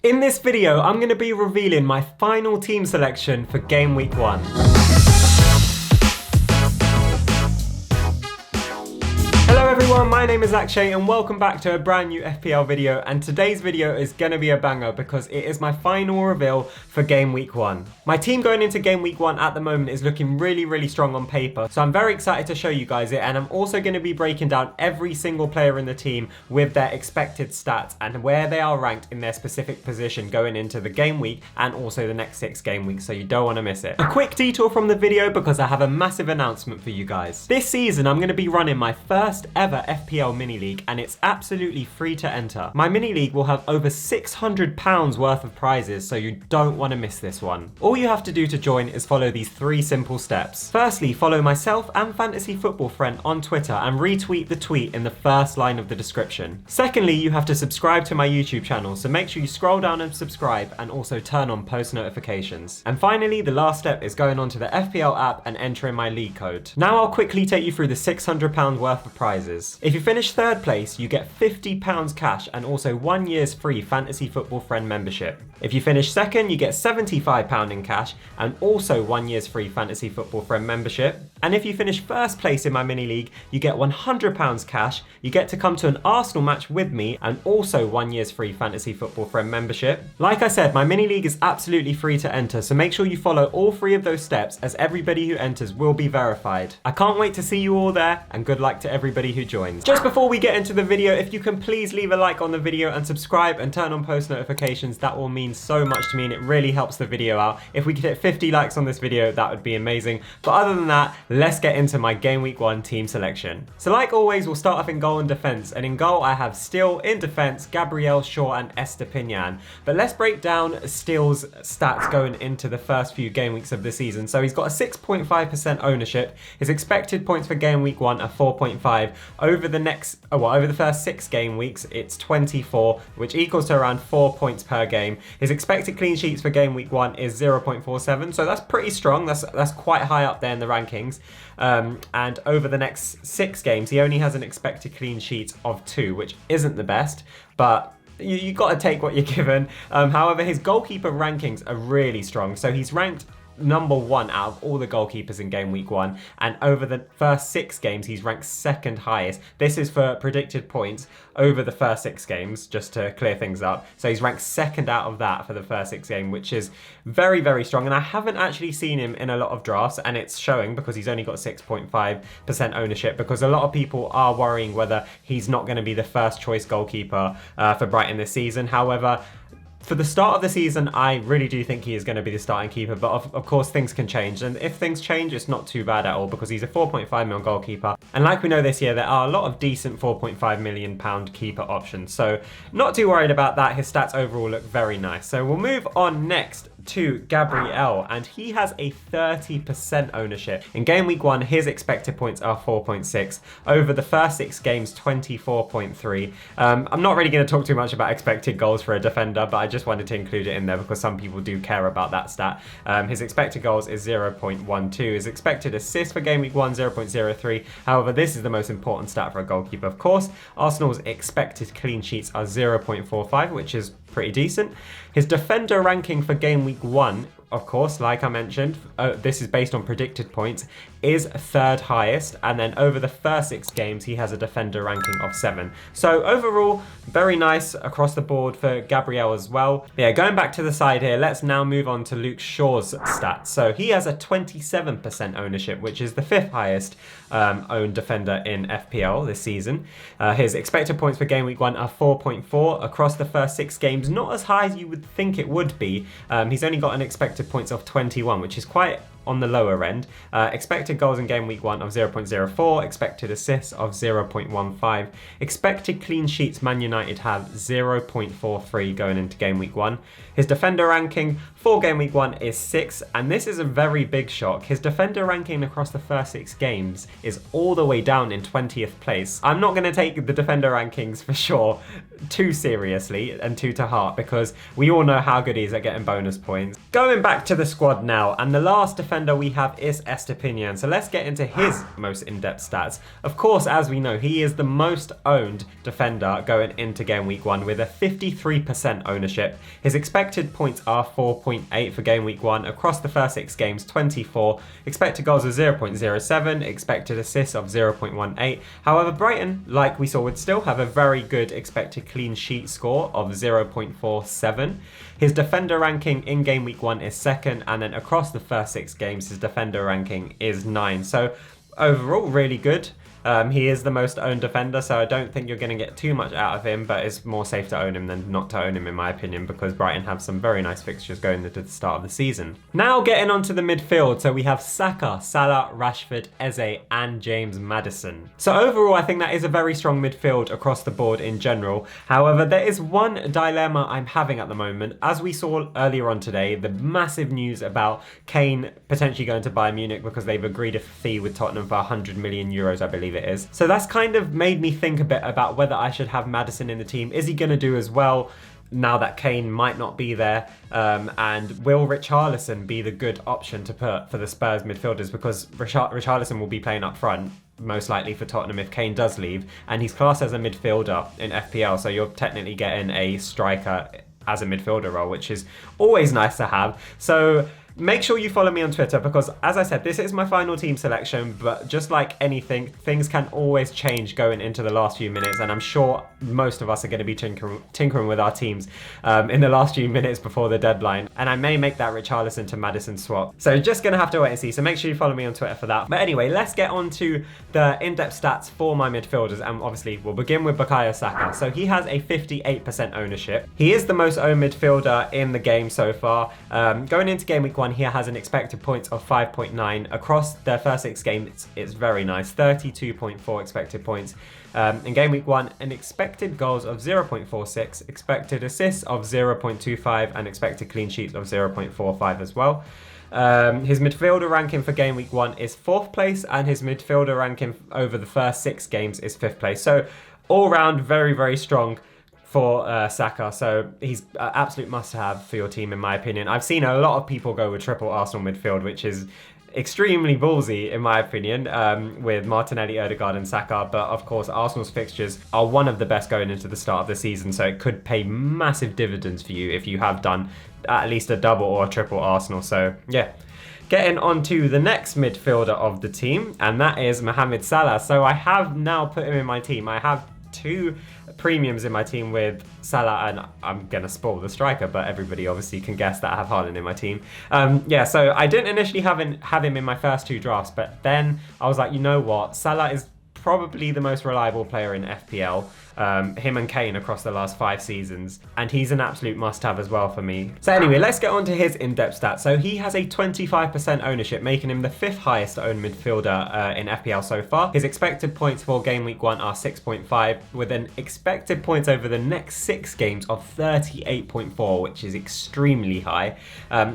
In this video, I'm going to be revealing my final team selection for Game Week 1. Hello everyone, my name is Akshay and welcome back to a brand new FPL video, and today's video is going to be a banger because it is my final reveal for Game Week 1. My team going into Game Week 1 at the moment is looking really strong on paper, so I'm very excited to show you guys it, and I'm also going to be breaking down every single player in the team with their expected stats and where they are ranked in their specific position going into the game week and also the next 6 game weeks, so you don't want to miss it. A quick detour from the video because I have a massive announcement for you guys. This season I'm going to be running my first ever FPL mini league, and it's absolutely free to enter. My mini league will have over £600 worth of prizes, so you don't want to miss this one. All you have to do to join is follow these 3 simple steps. Firstly, follow myself and Fantasy Football Friend on Twitter and retweet the tweet in the first line of the description. Secondly, you have to subscribe to my YouTube channel, so make sure you scroll down and subscribe and also turn on post notifications. And finally, the last step is going onto the FPL app and entering my league code. Now I'll quickly take you through the £600 worth of prizes. If you finish 3rd place, you get £50 cash and also 1 year's free Fantasy Football Friend membership. If you finish 2nd, you get £75 in cash and also 1 year's free Fantasy Football Friend membership. And if you finish 1st place in my mini league, you get £100 cash, you get to come to an Arsenal match with me and also 1 year's free Fantasy Football Friend membership. Like I said, my mini league is absolutely free to enter, so make sure you follow all 3 of those steps as everybody who enters will be verified. I can't wait to see you all there, and good luck to everybody who joins. Just before we get into the video, if you can please leave a like on the video and subscribe and turn on post notifications, that will mean so much to me and it really helps the video out. If we could hit 50 likes on this video, that would be amazing. But other than that, let's get into my Game Week 1 team selection. So like always, we'll start off in goal and defense, and in goal I have Steele, in defense Gabriel, Shaw and Estepinian. But let's break down Steele's stats going into the first few game weeks of the season. So he's got a 6.5% ownership. His expected points for Game Week 1 are 4.5. Over the first 6 game weeks, it's 24, which equals to around 4 points per game. His expected clean sheets for Game Week 1 is 0.47, so that's pretty strong. That's quite high up there in the rankings. And over the next 6 games, he only has an expected clean sheet of 2, which isn't the best, but you got to take what you're given. However, his goalkeeper rankings are really strong, so he's ranked number 1 out of all the goalkeepers in Game Week 1, and over the first 6 games he's ranked 2nd highest. This is for predicted points over the first 6 games, just to clear things up. So he's ranked 2nd out of that for the first 6 games, which is very strong, and I haven't actually seen him in a lot of drafts, and it's showing because he's only got 6.5% ownership, because a lot of people are worrying whether he's not going to be the first choice goalkeeper for Brighton this season. However, for the start of the season, I really do think he is going to be the starting keeper, but of course things can change, and if things change, it's not too bad at all because he's a 4.5 mil goalkeeper, and like we know this year, there are a lot of decent 4.5 million pound keeper options, so not too worried about that. His stats overall look very nice. So we'll move on next to Gabriel, and he has a 30% ownership. In Game Week 1, his expected points are 4.6. Over the first 6 games, 24.3. I'm not really going to talk too much about expected goals for a defender, but I just wanted to include it in there because some people do care about that stat. His expected goals is 0.12. His expected assists for Game Week 1, 0.03. However, this is the most important stat for a goalkeeper, of course. Arsenal's expected clean sheets are 0.45, which is pretty decent. His defender ranking for Game Week 1, of course, like I mentioned, this is based on predicted points, is 3rd highest, and then over the first 6 games he has a defender ranking of 7. So overall, very nice across the board for Gabriel as well. Yeah, going back to the side here, let's now move on to Luke Shaw's stats. So he has a 27% ownership, which is the 5th highest owned defender in FPL this season. His expected points for Game Week 1 are 4.4 across the first 6 games, not as high as you would think it would be. He's only got an expected points of 21, which is quite on the lower end. Expected goals in Game Week 1 of 0.04, expected assists of 0.15, expected clean sheets Man United have 0.43 going into Game Week 1. His defender ranking for Game Week 1 is 6, and this is a very big shock. His defender ranking across the first 6 games is all the way down in 20th place. I'm not going to take the defender rankings for sure too seriously and too to heart, because we all know how good he is at getting bonus points. Going back to the squad now, and the last defender defender we have is Estepinian. So let's get into his most in-depth stats. Of course, as we know, he is the most owned defender going into game week 1 with a 53% ownership. His expected points are 4.8 for game week 1. Across the first 6 games, 24. Expected goals of 0.07. Expected assists of 0.18. However, Brighton, like we saw, would still have a very good expected clean sheet score of 0.47. His defender ranking in game week 1 is 2nd, and then across the first 6 games, his defender ranking is 9. So overall, really good. He is the most owned defender, so I don't think you're going to get too much out of him, but it's more safe to own him than not to own him, in my opinion, because Brighton have some very nice fixtures going into the start of the season. Now getting onto the midfield, so we have Saka, Salah, Rashford, Eze, and James Maddison. So overall, I think that is a very strong midfield across the board in general. However, there is one dilemma I'm having at the moment. As we saw earlier on today, the massive news about Kane potentially going to Bayern Munich because they've agreed a fee with Tottenham for 100 million euros, I believe it is. So that's kind of made me think a bit about whether I should have Maddison in the team. Is he going to do as well now that Kane might not be there? And will Richarlison be the good option to put for the Spurs midfielders? Because Richarlison will be playing up front, most likely for Tottenham if Kane does leave. And he's classed as a midfielder in FPL, so you're technically getting a striker as a midfielder role, which is always nice to have. So make sure you follow me on Twitter because, as I said, this is my final team selection, but just like anything, things can always change going into the last few minutes, and I'm sure most of us are going to be tinkering with our teams in the last few minutes before the deadline, and I may make that Richarlison to Maddison swap. So just going to have to wait and see, so make sure you follow me on Twitter for that. But anyway, let's get on to the in-depth stats for my midfielders, and obviously we'll begin with Bukayo Saka. So he has a 58% ownership. He is the most owned midfielder in the game so far. Going into game week 1, he has an expected points of 5.9. Across their first 6 games, it's very nice. 32.4 expected points. In game week 1, an expected goals of 0.46, expected assists of 0.25, and expected clean sheets of 0.45 as well. His midfielder ranking for game week 1 is 4th place, and his midfielder ranking over the first 6 games is 5th place. So all round, very, very strong for Saka, so he's an absolute must-have for your team, in my opinion. I've seen a lot of people go with triple Arsenal midfield, which is extremely ballsy, in my opinion, with Martinelli, Odegaard, and Saka. But of course, Arsenal's fixtures are one of the best going into the start of the season, so it could pay massive dividends for you if you have done at least a double or a triple Arsenal. So yeah. Getting on to the next midfielder of the team, and that is Mohamed Salah. So I have now put him in my team. I have 2 premiums in my team with Salah, and I'm gonna spoil the striker, but everybody obviously can guess that I have Haaland in my team. Yeah, so I didn't initially have him in my first 2 drafts, but then I was like, you know what, Salah is probably the most reliable player in FPL. Him and Kane across the last 5 seasons, and he's an absolute must-have as well for me. So anyway, let's get on to his in-depth stats. So he has a 25% ownership, making him the 5th highest owned midfielder in FPL so far. His expected points for game week 1 are 6.5, with an expected points over the next 6 games of 38.4, which is extremely high.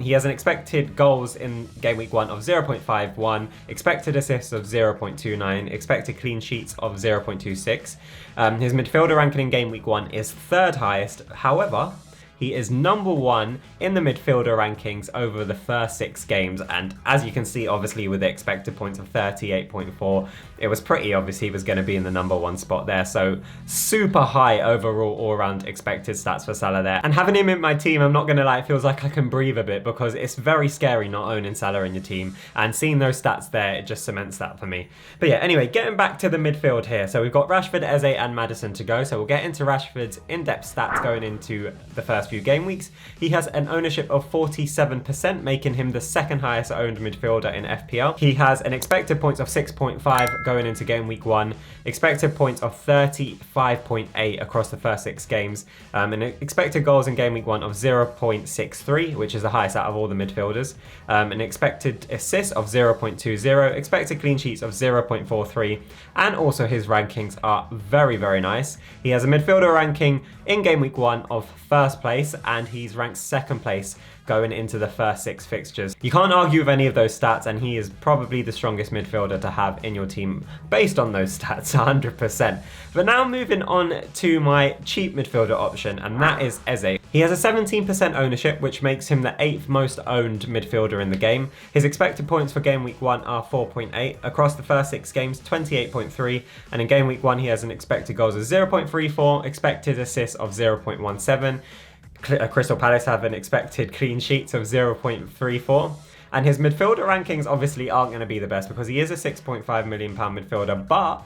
He has an expected goals in game week 1 of 0.51, expected assists of 0.29, expected clean sheets of 0.26. His midfielder ranking in game week 1 is 3rd highest. However, he is number 1 in the midfielder rankings over the first 6 games, and as you can see, obviously with the expected points of 38.4, it was pretty obvious he was going to be in the number 1 spot there. So super high overall all-round expected stats for Salah there. And having him in my team, I'm not going to lie, it feels like I can breathe a bit, because it's very scary not owning Salah in your team, and seeing those stats there, it just cements that for me. But yeah, anyway, getting back to the midfield here. So we've got Rashford, Eze, and Maddison to go. So we'll get into Rashford's in-depth stats going into the first few game weeks. He has an ownership of 47%, making him the 2nd highest owned midfielder in FPL. He has an expected points of 6.5 going into game week 1, expected points of 35.8 across the first 6 games, and expected goals in game week 1 of 0.63, which is the highest out of all the midfielders, an expected assists of 0.20, expected clean sheets of 0.43, and also his rankings are very, very nice. He has a midfielder ranking in game week 1 of 1st place, place, and he's ranked 2nd place going into the first 6 fixtures. You can't argue with any of those stats, and he is probably the strongest midfielder to have in your team based on those stats, 100%. But now moving on to my cheap midfielder option, and that is Eze. He has a 17% ownership, which makes him the 8th most owned midfielder in the game. His expected points for game week 1 are 4.8. Across the first 6 games, 28.3. And in game week 1, he has an expected goals of 0.34, expected assists of 0.17. Crystal Palace have an expected clean sheets of 0.34. And his midfielder rankings obviously aren't going to be the best because he is a £6.5 million midfielder, but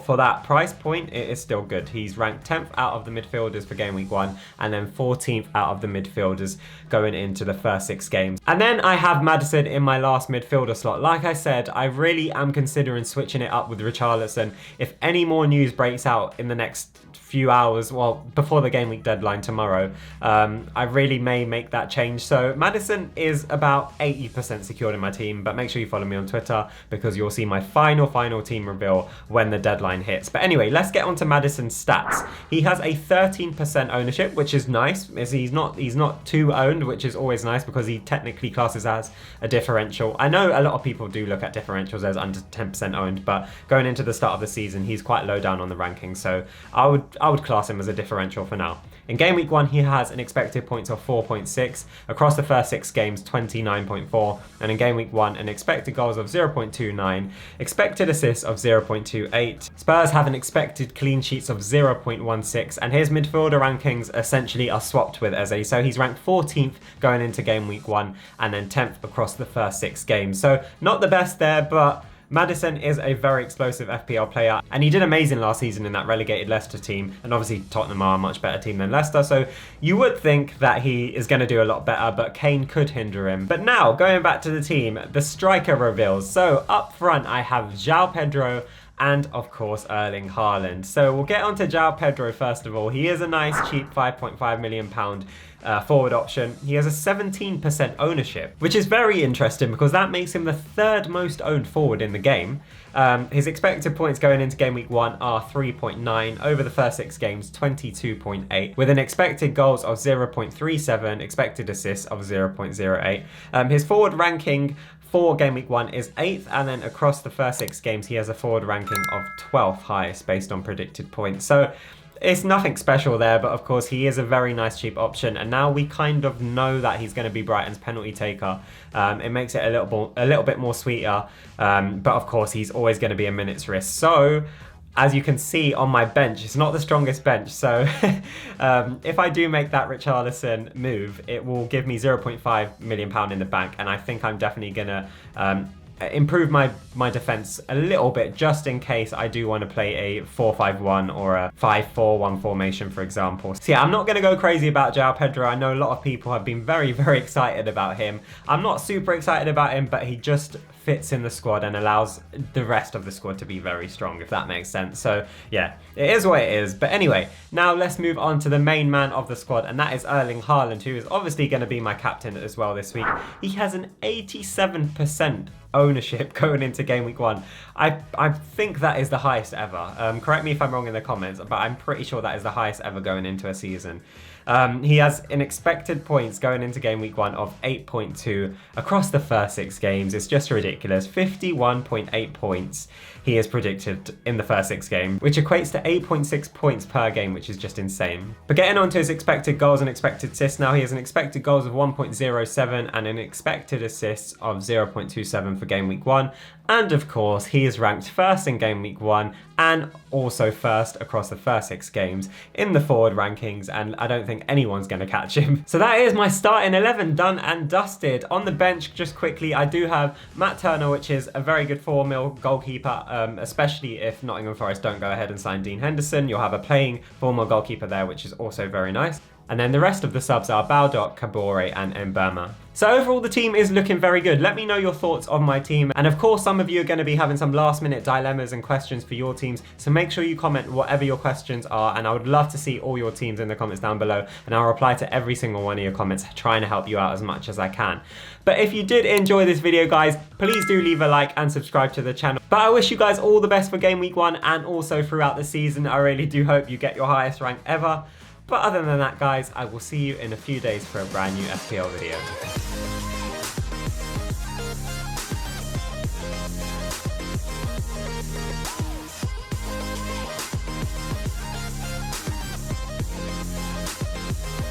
for that price point, it is still good. He's ranked 10th out of the midfielders for game week 1 and then 14th out of the midfielders going into the first 6 games. And then I have Maddison in my last midfielder slot. Like I said, I really am considering switching it up with Richarlison. If any more news breaks out in the next few hours, well, before the game week deadline tomorrow, I really may make that change. So Maddison is about 80% secured in my team, but make sure you follow me on Twitter because you'll see my final team reveal when the deadline hits. But anyway, let's get on to Maddison's stats. He has a 13% ownership, which is nice. He's not too owned, which is always nice because he technically classes as a differential. I know a lot of people do look at differentials as under 10% owned, but going into the start of the season, he's quite low down on the rankings, so I would class him as a differential for now. In game week 1, he has an expected points of 4.6. Across the first 6 games, 29.4. And in game week 1, an expected goals of 0.29. Expected assists of 0.28. Spurs have an expected clean sheets of 0.16. And his midfielder rankings essentially are swapped with Eze. So he's ranked 14th going into game week 1 and then 10th across the first 6 games. So not the best there, but Maddison is a very explosive FPL player, and he did amazing last season in that relegated Leicester team, and obviously Tottenham are a much better team than Leicester, so you would think that he is going to do a lot better, but Kane could hinder him. But now, going back to the team, the striker reveals. So up front, I have João Pedro and of course Erling Haaland. So we'll get on to João Pedro first of all. He is a nice cheap £5.5 million forward option. He has a 17% ownership, which is very interesting because that makes him the 3rd most owned forward in the game. His expected points going into game week 1 are 3.9. Over the first 6 games, 22.8, with an expected goals of 0.37, expected assists of 0.08. His forward ranking for game week 1 is 8th, and then across the first 6 games, he has a forward ranking of 12th highest based on predicted points. So it's nothing special there, but of course he is a very nice cheap option, and now we kind of know that he's going to be Brighton's penalty taker. It makes it a little bit more sweeter, but of course he's always going to be a minute's risk. So as you can see on my bench, it's not the strongest bench, so if I do make that Richarlison move, it will give me £0.5 million in the bank, and I think I'm definitely going to improve my defense a little bit just in case I do want to play a 4-5-1 or a 5-4-1 formation, for example. So yeah, I'm not going to go crazy about João Pedro. I know a lot of people have been very excited about him. I'm not super excited about him, but he just fits in the squad and allows the rest of the squad to be very strong, if that makes sense. So yeah, it is what it is. But anyway, now let's move on to the main man of the squad, and that is Erling Haaland, who is obviously going to be my captain as well this week. He has an 87% ownership going into game week 1. I think that is the highest ever. Correct me if I'm wrong in the comments, but I'm pretty sure that is the highest ever going into a season. He has an expected points going into game week 1 of 8.2 across the first 6 games. It's just ridiculous. 51.8 points he is predicted in the first 6 games, which equates to 8.6 points per game, which is just insane. But getting on to his expected goals and expected assists now, he has an expected goals of 1.07 and an expected assists of 0.27 for game week 1. And of course, he is ranked 1st in game week 1 and also 1st across the first 6 games in the forward rankings, and I don't think anyone's going to catch him. So that is my starting 11 done and dusted. On the bench, just quickly, I do have Matt Turner, which is a very good 4 mil goalkeeper, especially if Nottingham Forest don't go ahead and sign Dean Henderson. You'll have a playing 4 mil goalkeeper there, which is also very nice. And then the rest of the subs are Baldock, Kabore and Mbama. So overall, the team is looking very good. Let me know your thoughts on my team. And of course, some of you are going to be having some last minute dilemmas and questions for your teams. So make sure you comment whatever your questions are. And I would love to see all your teams in the comments down below. And I'll reply to every single one of your comments, trying to help you out as much as I can. But if you did enjoy this video, guys, please do leave a like and subscribe to the channel. But I wish you guys all the best for game week 1 and also throughout the season. I really do hope you get your highest rank ever. But other than that guys, I will see you in a few days for a brand new FPL video.